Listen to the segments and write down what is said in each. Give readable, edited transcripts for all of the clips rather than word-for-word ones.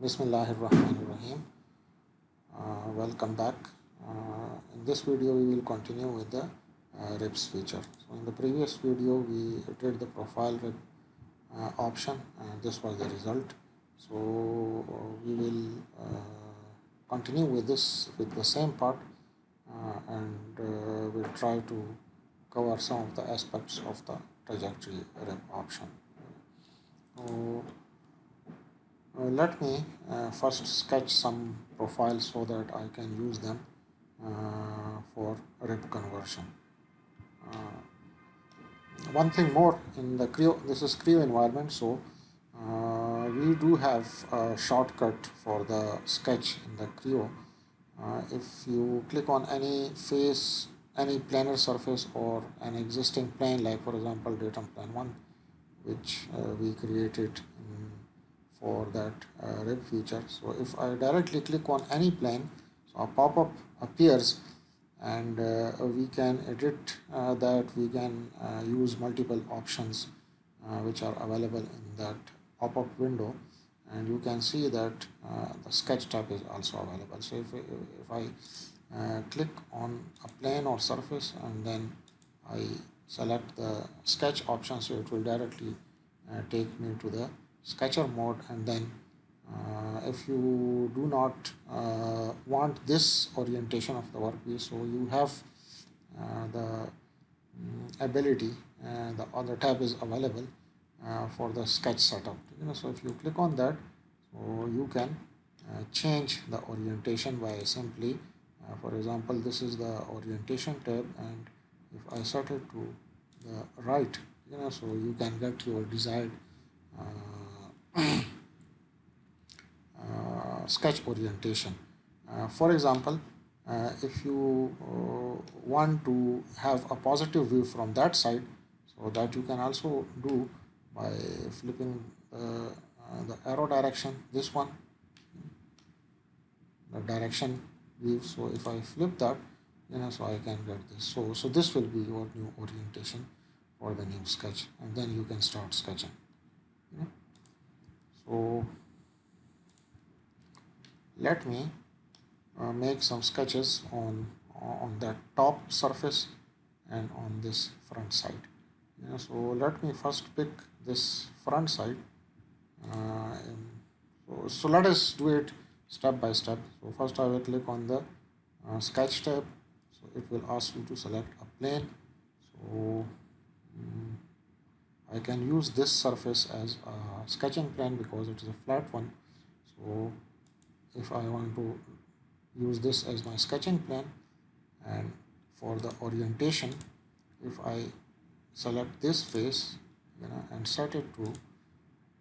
Bismillahirrahmanirrahim. Welcome back. In this video, we will continue with the ribs feature. So in the previous video, we did the profile rib option, and this was the result. So we will continue with this with the same part, and we'll try to cover some of the aspects of the trajectory rib option. So let me first sketch some profiles so that I can use them for rib conversion. One thing more in the Creo, this is Creo environment, so we do have a shortcut for the sketch in the Creo. If you click on any face, any planar surface or an existing plane, like for example datum plane 1, which we created for that rib feature. So if I directly click on any plane, so a pop-up appears, and we can edit that. We can use multiple options which are available in that pop-up window, and you can see that the sketch tab is also available. So if I click on a plane or surface and then I select the sketch option, so it will directly take me to the sketcher mode. And then if you do not want this orientation of the workpiece, so you have the ability, the other tab is available for the sketch setup. So if you click on that, so you can change the orientation by simply for example, this is the orientation tab, and if I set it to the right, so you can get your desired sketch orientation. For example, if you want to have a positive view from that side, so that you can also do by flipping the arrow direction, this one, the direction view. So if I flip that, so I can get this. So this will be your new orientation for the new sketch, and then you can start sketching. So let me make some sketches on that top surface and on this front side. So let me first pick this front side. So let us do it step by step. So first I will click on the sketch tab. So it will ask you to select a plane. So I can use this surface as a sketching plane because it is a flat one. So if I want to use this as my sketching plane, and for the orientation, if I select this face, and set it to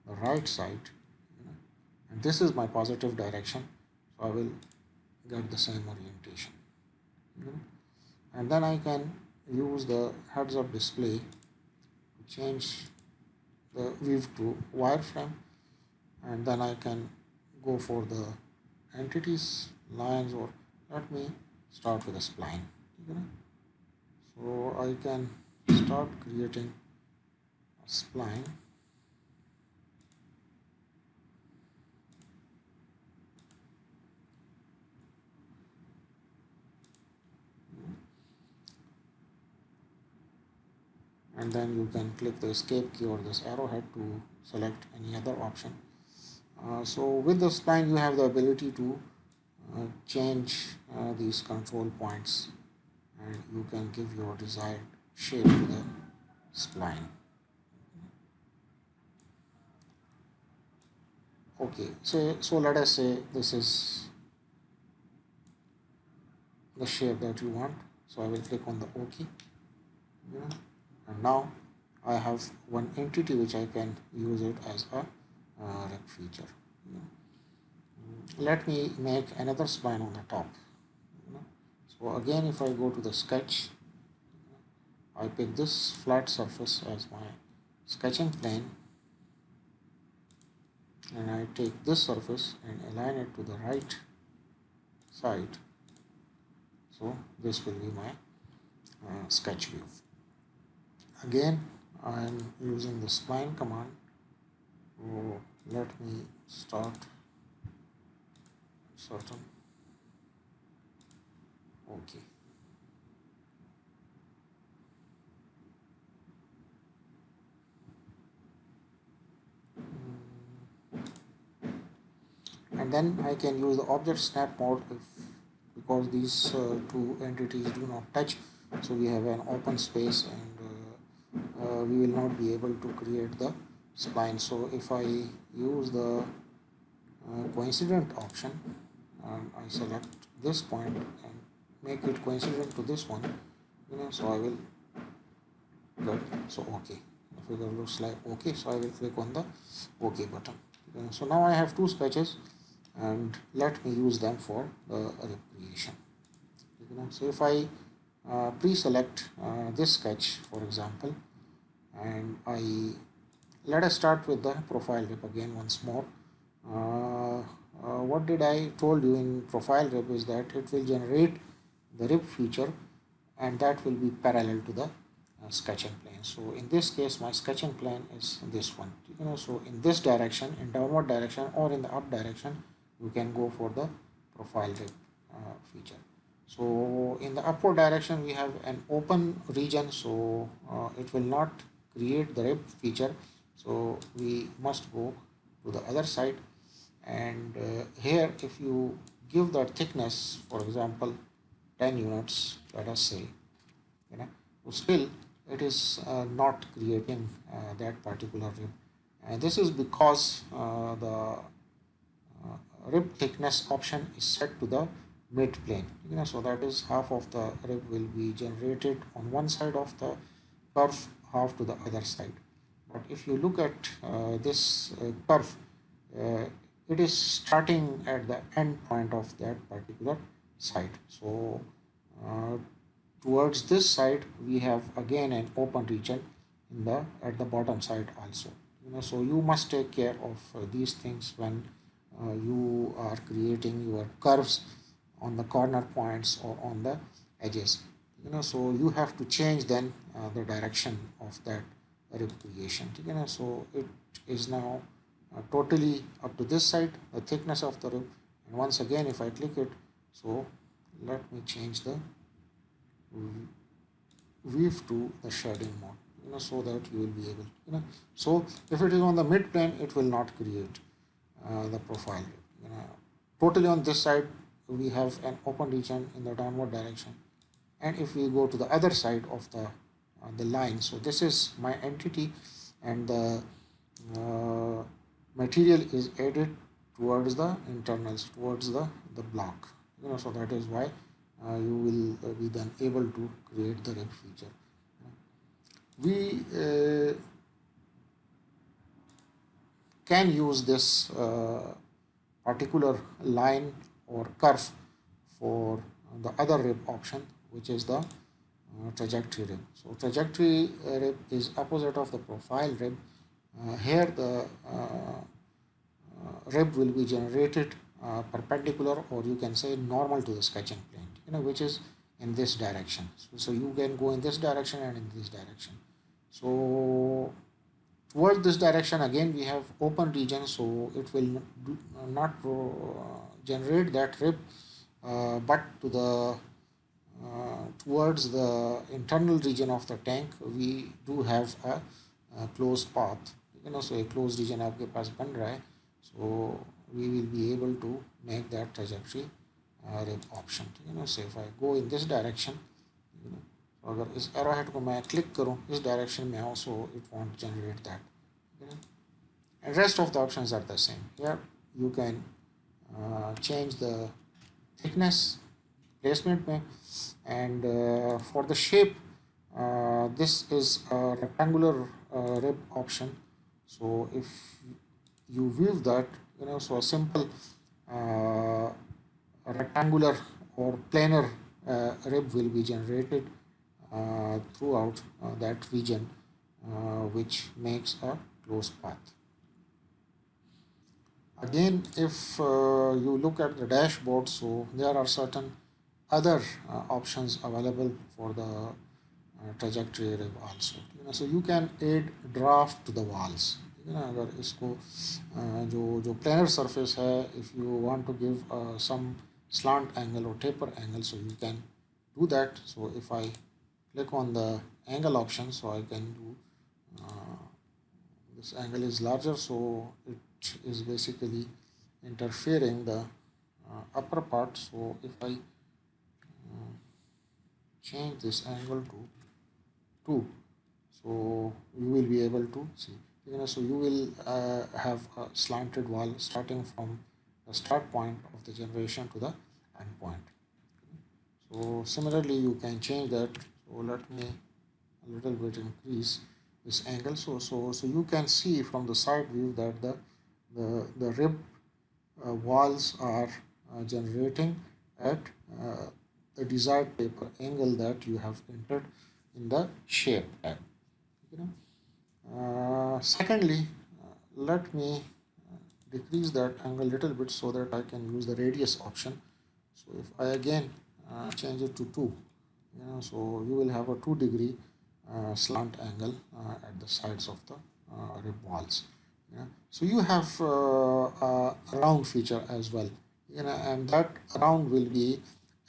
the right side, and this is my positive direction, so I will get the same orientation. And then I can use the heads-up display to change the view to wireframe, and then I can go for the entities, lines, or let me start with a spline. So I can start creating a spline. And then you can click the escape key or this arrowhead to select any other option. So with the spline, you have the ability to change these control points, and you can give your desired shape to the spline. Okay, so let us say this is the shape that you want. So I will click on the OK. And now I have one entity which I can use it as a rib feature. Let me make another spline on the top. So again, if I go to the sketch, I pick this flat surface as my sketching plane, and I take this surface and align it to the right side. So this will be my sketch view. Again, I am using the spline command. So let me start certain. Okay. And then I can use the object snap mode if, because these two entities do not touch, so we have an open space, and we will not be able to create the spline. So if I use the coincident option and I select this point and make it coincident to this one, so I will get, so okay, the figure looks like okay, so I will click on the OK button. So now I have two sketches, and let me use them for the recreation. So if I pre-select this sketch, for example, and I let us start with the profile rib again once more. What did I told you in profile rib is that it will generate the rib feature, and that will be parallel to the sketching plane. So in this case, my sketching plane is this one. So in this direction, in downward direction or in the up direction, you can go for the profile rib feature. So in the upward direction, we have an open region, so it will not create the rib feature. So we must go to the other side, and here if you give the thickness, for example, 10 units, let us say, still it is not creating that particular rib, and this is because the rib thickness option is set to the mid plane. So that is half of the rib will be generated on one side of the curve, half to the other side. But if you look at this curve, uh, it is starting at the end point of that particular side. So uh, towards this side we have again an open region in the at the bottom side also. So you must take care of these things when you are creating your curves on the corner points or on the edges. So you have to change then the direction of that rib creation. So it is now totally up to this side, the thickness of the rib, and once again if I click it, so let me change the weave to the shading mode, so that you will be able, so if it is on the mid plane, it will not create the profile. Totally on this side we have an open region in the downward direction, and if we go to the other side of the line, so this is my entity, and the material is added towards the internals, towards the block. So that is why you will be then able to create the rib feature. We can use this particular line or curve for the other rib option, which is the trajectory rib. So trajectory rib is opposite of the profile rib. Here the rib will be generated perpendicular, or you can say normal to the sketching plane, which is in this direction. So you can go in this direction and in this direction. So towards this direction again we have open region, so it will not generate that rib, but to the towards the internal region of the tank we do have a closed path. So a closed region आपके पास बन रहा है, so we will be able to make that trajectory rib option. So if I go in this direction, तो अगर इस arrowhead को मैं click करूँ इस direction में also it won't generate that. And rest of the options are the same. Here you can change the thickness placement में, and for the shape this is a rectangular rib option. So if you view that, so a simple rectangular or planar rib will be generated throughout that region, which makes a closed path. Again, if you look at the dashboard, so there are certain other options available for the trajectory rib also. So you can add draft to the walls. ठीक है ना। अगर इसको जो जो planar surface है, if you want to give some slant angle or taper angle, so you can do that. So if I click on the angle option, so I can do uh, this angle is larger, so it is basically interfering the upper part. So if I change this angle to 2, so you will be able to see, you know, so you will have a slanted wall starting from the start point of the generation to the end point. So similarly you can change that. So let me a little bit increase this angle, so you can see from the side view that the rib walls are generating at the desired taper angle that you have entered in the shape tab. You know. Secondly, let me decrease that angle a little bit so that I can use the radius option. So if I again change it to 2, you know, so you will have a 2-degree slant angle at the sides of the rib walls. Yeah. So you have a round feature as well, you know, and that round will be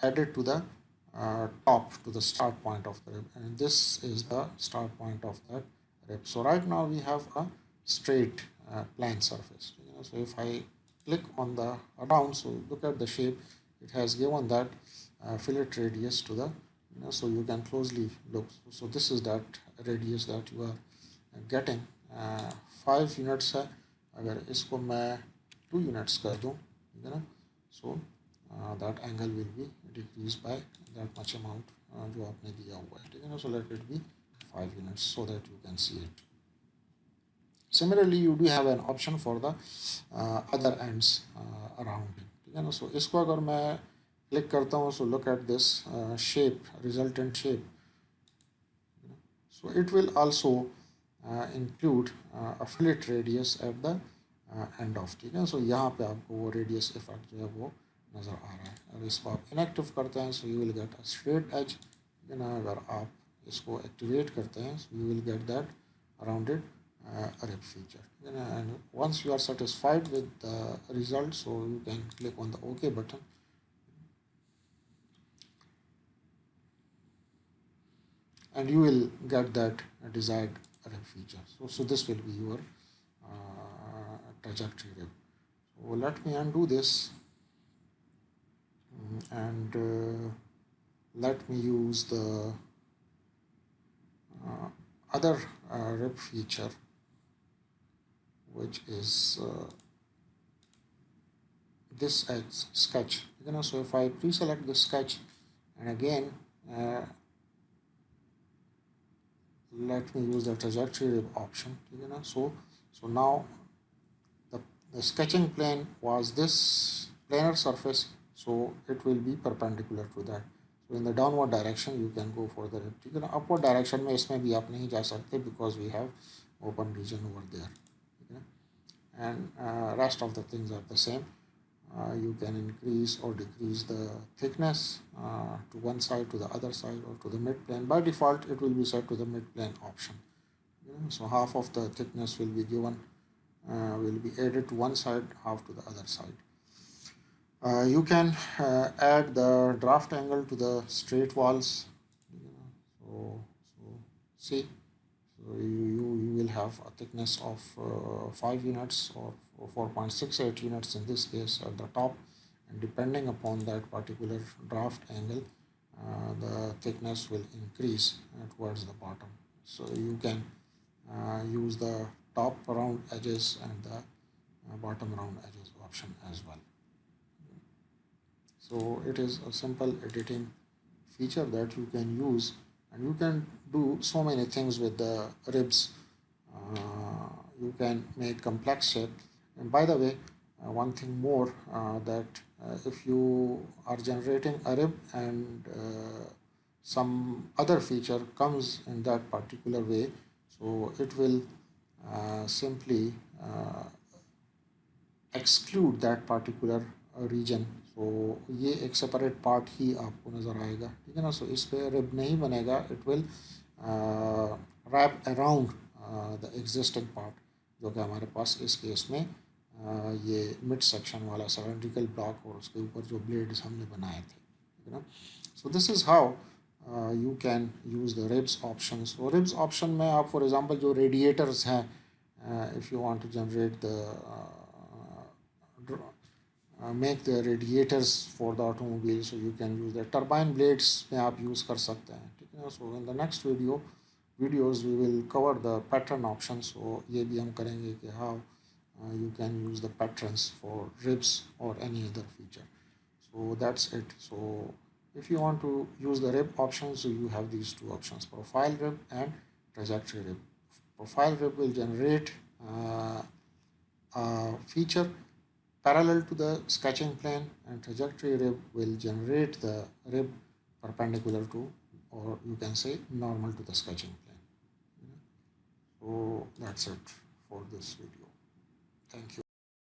added to the top, to the start point of the rib, and this is the start point of that rib. So right now we have a straight plane surface. You know, so if I click on the round, so look at the shape, it has given that fillet radius to the, you know, so you can closely look. So this is that radius that you are getting. 5 units है, अगर इसको मैं 2 units कर दूँ, ठीक है ना, so that angle will be decrease by that much amount जो आपने दिया हुआ है, ठीक है ना. So let it be 5 units so that you can see it. Similarly, you do have an option for the other ends around it, ठीक है ना. सो इसको अगर मैं क्लिक करता हूँ, so look at this shape, resultant shape. So it will also include a fillet radius at the end of, ठीक है. सो यहाँ पे आपको वो रेडियस इफेक्ट जो है वो नज़र आ रहा है. और इसको आप इनएक्टिव करते हैं, so you will get a straight edge, ठीक है ना. अगर आप इसको एक्टिवेट करते हैं, so you will get that rounded rib feature, ठीक है ना. And once you are satisfied with the result, so you can click on the OK button. And you will get that desired rib feature. So this will be your trajectory rib. So let me undo this and let me use the other rib feature, which is this as sketch. You know, so if I pre-select the sketch and again let me use the trajectory rib option, you know. So now the sketching plane was this planar surface, so it will be perpendicular to that. So in the downward direction you can go for the rib, ठीक है ना. upward direction में इसमें भी आप नहीं जा सकते because we have open region over there, ठीक है. And rest of the things are the same. You can increase or decrease the thickness to one side, to the other side, or to the mid plane. By default it will be set to the mid plane option, you know? So half of the thickness will be given, will be added to one side, half to the other side. You can add the draft angle to the straight walls, you know? So see, so you will have a thickness of 5 units or 4.68 units in this case at the top, and depending upon that particular draft angle, the thickness will increase towards the bottom. So you can use the top round edges and the bottom round edges option as well. So it is a simple editing feature that you can use, and you can do so many things with the ribs. You can make complex shape. And by the way, one thing more, that if you are generating a rib and some other feature comes in that particular way, so it will simply exclude that particular region. So ये एक separate part ही आपको नज़र आएगा, ठीक है ना. So इस पे rib नहीं बनेगा, it will wrap around the existing part. जो कि हमारे पास इस केस में ये मिड सेक्शन वाला सिलेंड्रिकल ब्लॉक और उसके ऊपर जो ब्लेड्स हमने बनाए थे, ठीक है ना। So this is how you can use the ribs option. और रिब्स ऑप्शन में आप फॉर एग्जांपल जो रेडिएटर्स हैं, if you want to generate the make the radiators for the automobile, so you can use the turbine blades में आप use कर सकते हैं, ठीक है ना। So in the next videos we will cover the pattern options, so ये भी हम करेंगे कि how you can use the patterns for ribs or any other feature. So that's it. So if you want to use the rib options, so you have these two options, profile rib and trajectory rib. Profile rib will generate a feature parallel to the sketching plane, and trajectory rib will generate the rib perpendicular to, or you can say normal to the sketching plane. So that's it for this video. Thank you.